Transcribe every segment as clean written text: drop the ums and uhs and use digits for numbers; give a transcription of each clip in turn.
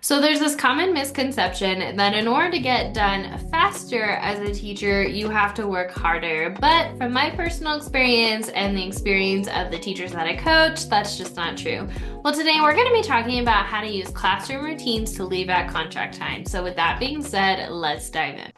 So there's this common misconception that in order to get done faster as a teacher, you have to work harder. But from my personal experience and the experience of the teachers that I coach, that's just not true. Well, today we're going to be talking about how to use classroom routines to leave at contract time. So with that being said, let's dive in.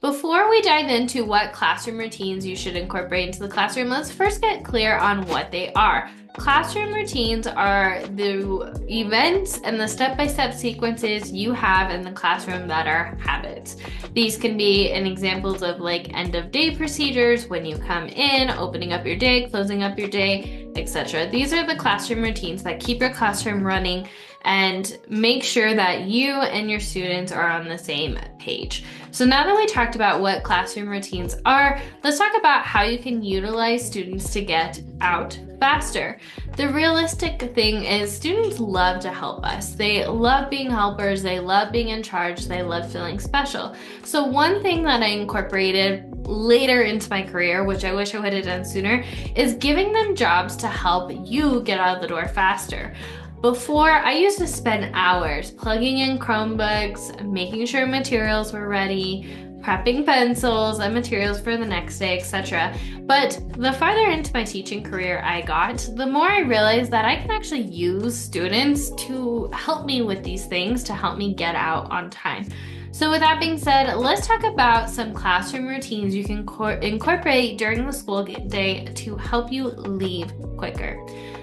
Before we dive into what classroom routines you should incorporate into the classroom, let's first get clear on what they are. Classroom routines are the events and the step-by-step sequences you have in the classroom that are habits. These can be examples of like end-of-day procedures, when you come in, opening up your day, closing up your day, etc. These are the classroom routines that keep your classroom running and make sure that you and your students are on the same page. So now that we talked about what classroom routines are, let's talk about how you can utilize students to get out faster. The realistic thing is students love to help us. They love being helpers, they love being in charge, they love feeling special. So one thing that I incorporated later into my career, which I wish I would have done sooner, is giving them jobs to help you get out of the door faster. Before, I used to spend hours plugging in Chromebooks, making sure materials were ready, prepping pencils and materials for the next day, etc. But the farther into my teaching career I got, the more I realized that I can actually use students to help me with these things, to help me get out on time. So with that being said, let's talk about some classroom routines you can incorporate during the school day to help you leave quicker.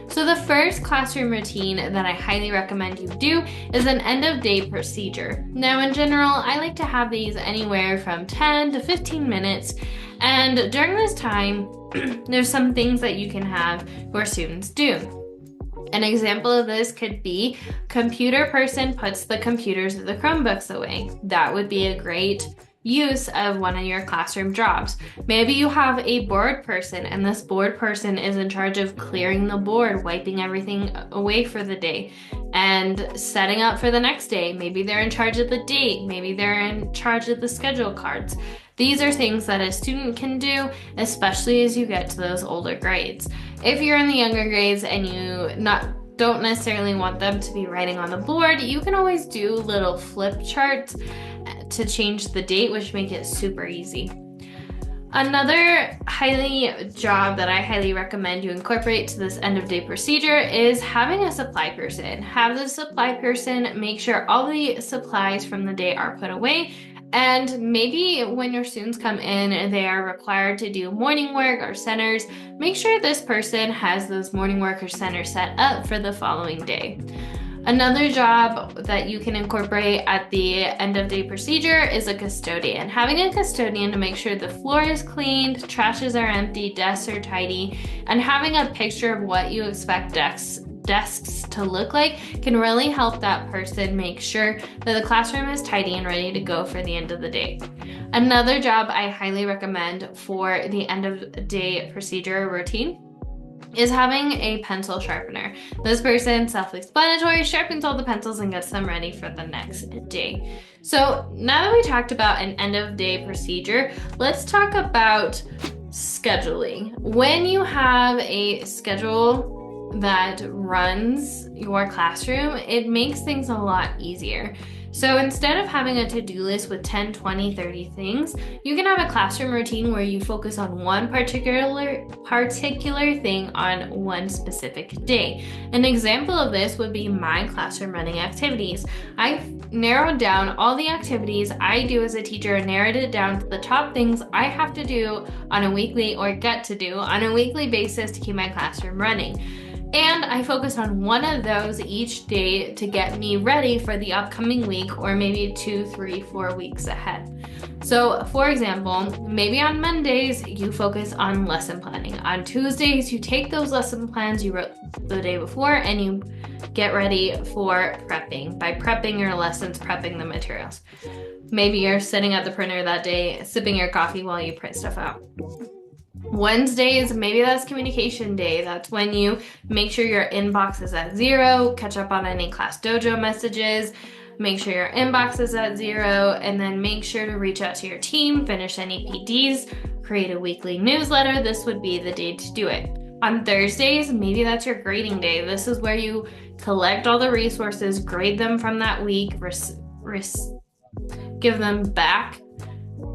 So the first classroom routine that I highly recommend you do is an end of day procedure. Now in general, I like to have these anywhere from 10 to 15 minutes. And during this time, there's some things that you can have your students do. An example of this could be computer person puts the computers or the Chromebooks away. That would be a great use of one of your classroom jobs. Maybe you have a board person and this board person is in charge of clearing the board, wiping everything away for the day and setting up for the next day. Maybe they're in charge of the date. Maybe they're in charge of the schedule cards. These are things that a student can do, especially as you get to those older grades. If you're in the younger grades and you don't necessarily want them to be writing on the board, you can always do little flip charts to change the date, which make it super easy. Another job that I highly recommend you incorporate to this end of day procedure is having a supply person. Have the supply person make sure all the supplies from the day are put away. And maybe when your students come in, they are required to do morning work or centers. Make sure this person has those morning work or centers set up for the following day. Another job that you can incorporate at the end of day procedure is a custodian. Having a custodian to make sure the floor is cleaned, trashes are empty, desks are tidy, and having a picture of what you expect desks to look like can really help that person make sure that the classroom is tidy and ready to go for the end of the day. Another job I highly recommend for the end of day procedure routine is having a pencil sharpener. This person, self-explanatory, sharpens all the pencils and gets them ready for the next day. So now that we talked about an end of day procedure, let's talk about scheduling. When you have a schedule that runs your classroom, it makes things a lot easier. So instead of having a to-do list with 10, 20, 30 things, you can have a classroom routine where you focus on one particular thing on one specific day. An example of this would be my classroom running activities. I've narrowed down all the activities I do as a teacher and narrowed it down to the top things I have to do on a weekly or get to do on a weekly basis to keep my classroom running. And I focus on one of those each day to get me ready for the upcoming week or maybe 2, 3, 4 weeks ahead. So for example, maybe on Mondays, you focus on lesson planning. On Tuesdays, you take those lesson plans you wrote the day before and you get ready for prepping. By prepping your lessons, prepping the materials. Maybe you're sitting at the printer that day, sipping your coffee while you print stuff out. Wednesdays, maybe that's communication day. That's when you make sure your inbox is at 0, catch up on any class dojo messages, make sure your inbox is at 0, and then make sure to reach out to your team, finish any PDs, create a weekly newsletter. This would be the day to do it. On Thursdays, maybe that's your grading day. This is where you collect all the resources, grade them from that week, give them back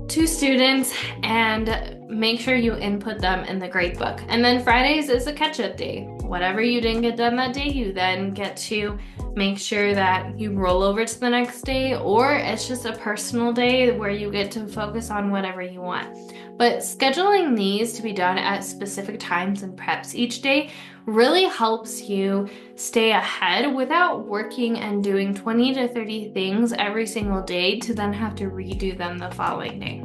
to students, and make sure you input them in the grade book. And then Fridays is a catch-up day. Whatever you didn't get done that day, you then get to make sure that you roll over to the next day, or it's just a personal day where you get to focus on whatever you want. But scheduling these to be done at specific times and preps each day really helps you stay ahead without working and doing 20 to 30 things every single day to then have to redo them the following day.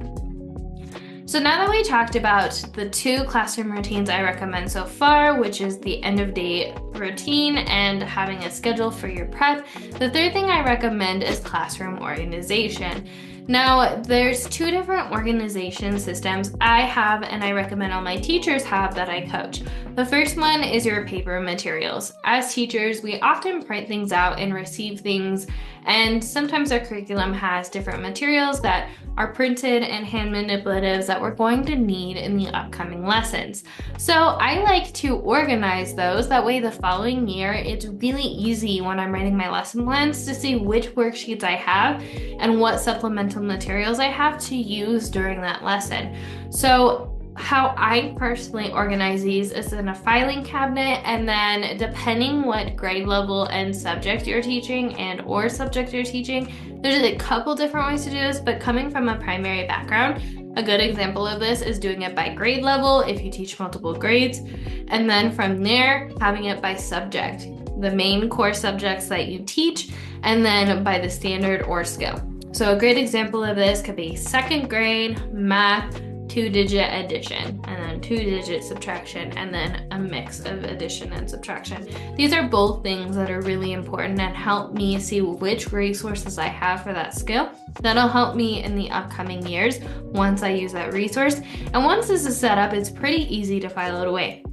So now that we talked about the 2 classroom routines I recommend so far, which is the end of day routine and having a schedule for your prep, the 3rd thing I recommend is classroom organization. Now, there's 2 different organization systems I have and I recommend all my teachers have that I coach. The first one is your paper materials. As teachers, we often print things out and receive things, and sometimes our curriculum has different materials that are printed and hand manipulatives that we're going to need in the upcoming lessons. So I like to organize those. That way the following year, it's really easy when I'm writing my lesson plans to see which worksheets I have and what supplemental materials I have to use during that lesson. So how I personally organize these is in a filing cabinet, and then depending what grade level and subject you're teaching or there's a couple different ways to do this, but coming from a primary background, a good example of this is doing it by grade level if you teach multiple grades, and then from there having it by subject, the main core subjects that you teach, and then by the standard or skill. So a great example of this could be 2nd grade math, 2-digit addition, and then 2-digit subtraction, and then a mix of addition and subtraction. These are both things that are really important and help me see which resources I have for that skill. That'll help me in the upcoming years once I use that resource. And once this is set up, it's pretty easy to file it away.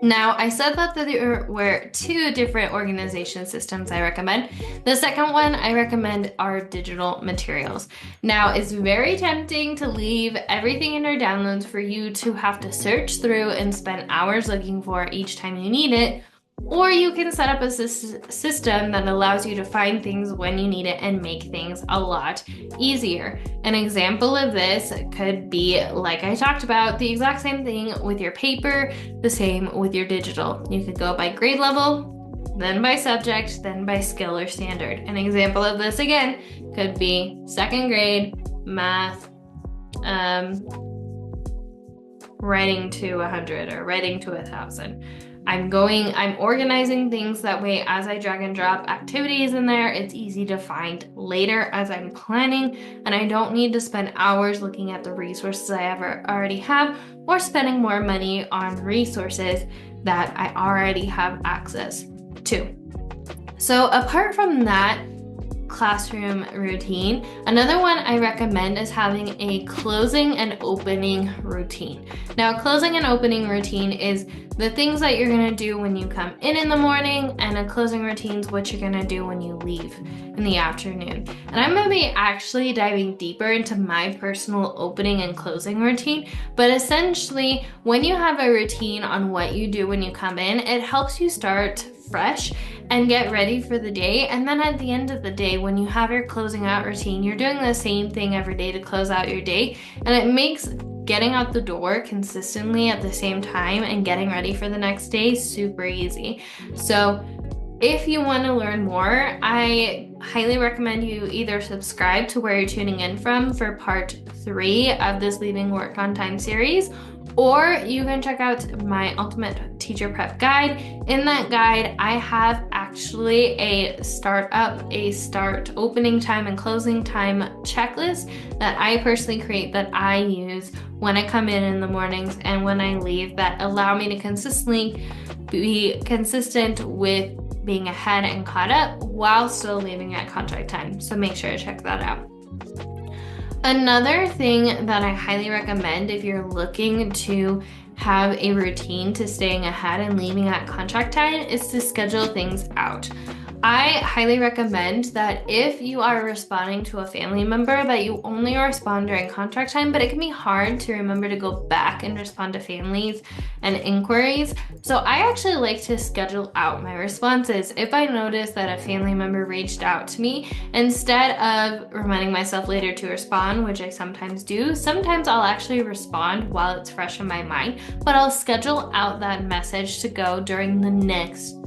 Now, I said that there were 2 different organization systems I recommend. The second one I recommend are digital materials. Now, it's very tempting to leave everything in your downloads for you to have to search through and spend hours looking for each time you need it. Or you can set up a system that allows you to find things when you need it and make things a lot easier. An example of this could be, like I talked about, the exact same thing with your paper, the same with your digital. You could go by grade level, then by subject, then by skill or standard. An example of this again could be 2nd grade math, writing to 100 or writing to 1,000. I'm organizing things that way as I drag and drop activities in there. It's easy to find later as I'm planning, and I don't need to spend hours looking at the resources I already have or spending more money on resources that I already have access to. So apart from that classroom routine, another one I recommend is having a closing and opening routine. Now, closing and opening routine is the things that you're going to do when you come in the morning, and a closing routine is what you're going to do when you leave in the afternoon. And I'm going to be actually diving deeper into my personal opening and closing routine, but essentially when you have a routine on what you do when you come in, it helps you start fresh and get ready for the day. And then at the end of the day, when you have your closing out routine, you're doing the same thing every day to close out your day, and it makes getting out the door consistently at the same time and getting ready for the next day super easy. So if you want to learn more, I highly recommend you either subscribe to where you're tuning in from for part 3 of this Leaving Work on Time series, or you can check out my Ultimate Teacher Prep Guide. In that guide, I have actually a start opening time and closing time checklist that I personally create that I use when I come in the mornings and when I leave, that allow me to consistently be consistent with being ahead and caught up while still leaving at contract time. So make sure to check that out. Another thing that I highly recommend if you're looking to have a routine to staying ahead and leaving at contract time is to schedule things out. I highly recommend that if you are responding to a family member, that you only respond during contract time, but it can be hard to remember to go back and respond to families and inquiries. So I actually like to schedule out my responses. If I notice that a family member reached out to me, instead of reminding myself later to respond, which I sometimes do, sometimes I'll actually respond while it's fresh in my mind, but I'll schedule out that message to go during the next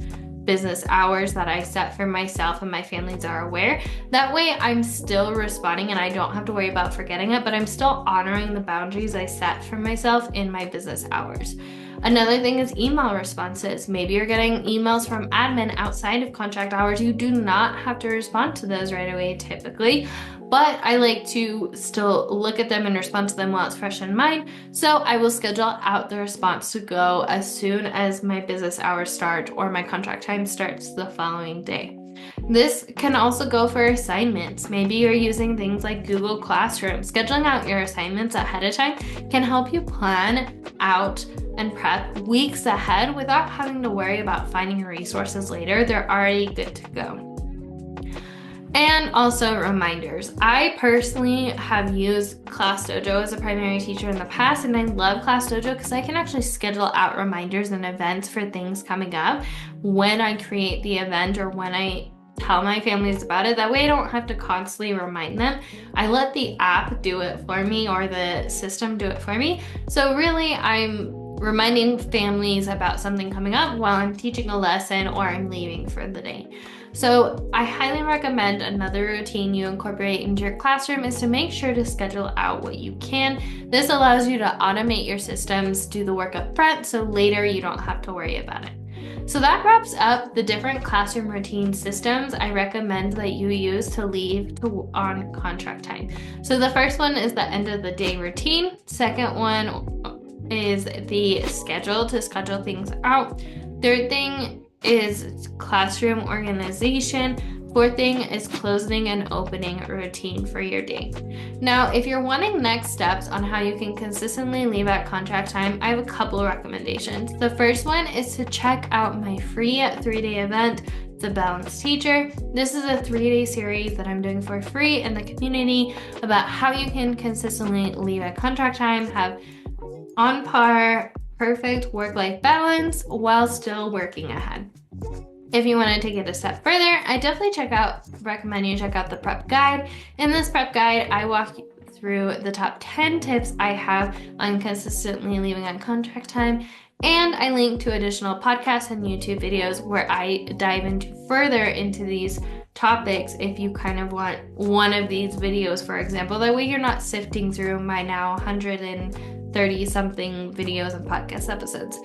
business hours that I set for myself and my families are aware. That way I'm still responding and I don't have to worry about forgetting it, but I'm still honoring the boundaries I set for myself in my business hours. Another thing is email responses. Maybe you're getting emails from admin outside of contract hours. You do not have to respond to those right away typically, but I like to still look at them and respond to them while it's fresh in mind. So I will schedule out the response to go as soon as my business hours start or my contract time starts the following day. This can also go for assignments. Maybe you're using things like Google Classroom. Scheduling out your assignments ahead of time can help you plan out and prep weeks ahead without having to worry about finding resources later. They're already good to go. And also reminders. I personally have used ClassDojo as a primary teacher in the past, and I love ClassDojo because I can actually schedule out reminders and events for things coming up when I create the event or when I tell my families about it. That way I don't have to constantly remind them. I let the app do it for me or the system do it for me. So really I'm reminding families about something coming up while I'm teaching a lesson or I'm leaving for the day. So I highly recommend another routine you incorporate into your classroom is to make sure to schedule out what you can. This allows you to automate your systems, do the work up front, so later you don't have to worry about it. So that wraps up the different classroom routine systems I recommend that you use to leave on contract time. So the first one is the end of the day routine. Second one is the schedule to schedule things out. Third thing is classroom organization. Fourth thing is closing and opening routine for your day. Now, if you're wanting next steps on how you can consistently leave at contract time, I have a couple recommendations. The first one is to check out my free 3-day event, The Balanced Teacher. This is a 3-day series that I'm doing for free in the community about how you can consistently leave at contract time, have on par, perfect work-life balance while still working ahead. If you want to take it a step further, I definitely recommend you check out the prep guide. In this prep guide, I walk you through the top 10 tips I have on consistently leaving on contract time, and I link to additional podcasts and YouTube videos where I dive further into these topics if you kind of want one of these videos, for example. That way you're not sifting through my now 130 something videos and podcast episodes.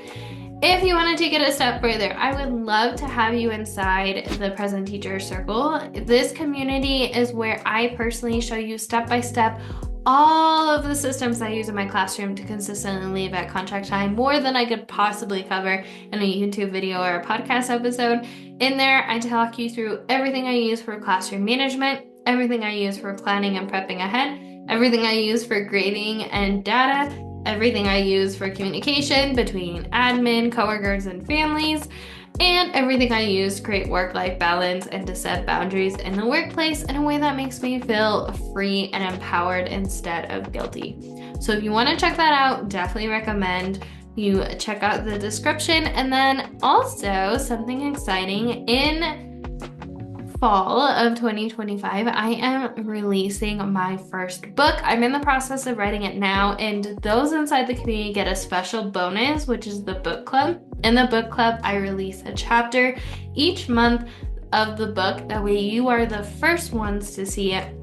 If you want to take it a step further, I would love to have you inside the Present Teacher Circle. This community is where I personally show you step by step all of the systems I use in my classroom to consistently leave at contract time, more than I could possibly cover in a YouTube video or a podcast episode. In there, I talk you through everything I use for classroom management, everything I use for planning and prepping ahead, everything I use for grading and data, everything I use for communication between admin, coworkers, and families, and everything I use to create work-life balance and to set boundaries in the workplace in a way that makes me feel free and empowered instead of guilty. So if you want to check that out, definitely recommend you check out the description. And then also something exciting, in fall of 2025, I am releasing my first book. I'm in the process of writing it now, and those inside the community get a special bonus, which is the book club. In the book club, I release a chapter each month of the book. That way you are the first ones to see it.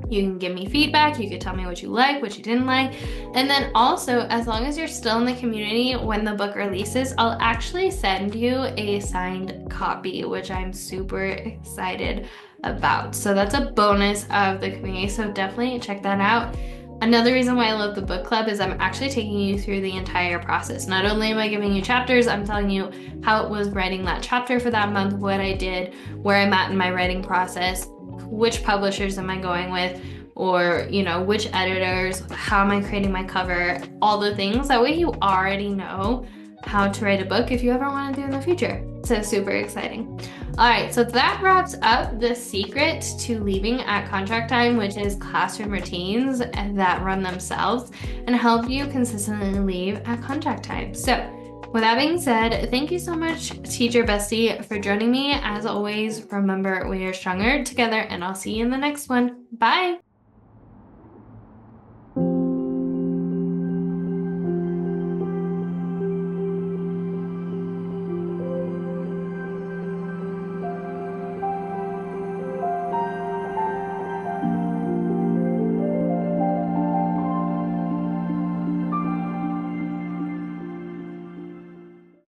You can give me feedback, you can tell me what you like, what you didn't like. And then also, as long as you're still in the community when the book releases, I'll actually send you a signed copy, which I'm super excited about. So that's a bonus of the community, so definitely check that out. Another reason why I love the book club is I'm actually taking you through the entire process. Not only am I giving you chapters, I'm telling you how it was writing that chapter for that month, what I did, where I'm at in my writing process, which publishers am I going with, or which editors, how am I creating my cover, all the things. That way you already know how to write a book if you ever want to do in the future. So super exciting. All right, so that wraps up the secret to leaving at contract time, which is classroom routines that run themselves and help you consistently leave at contract time. So with that being said, thank you so much, Teacher Bestie, for joining me. As always, remember, we are stronger together, and I'll see you in the next one. Bye.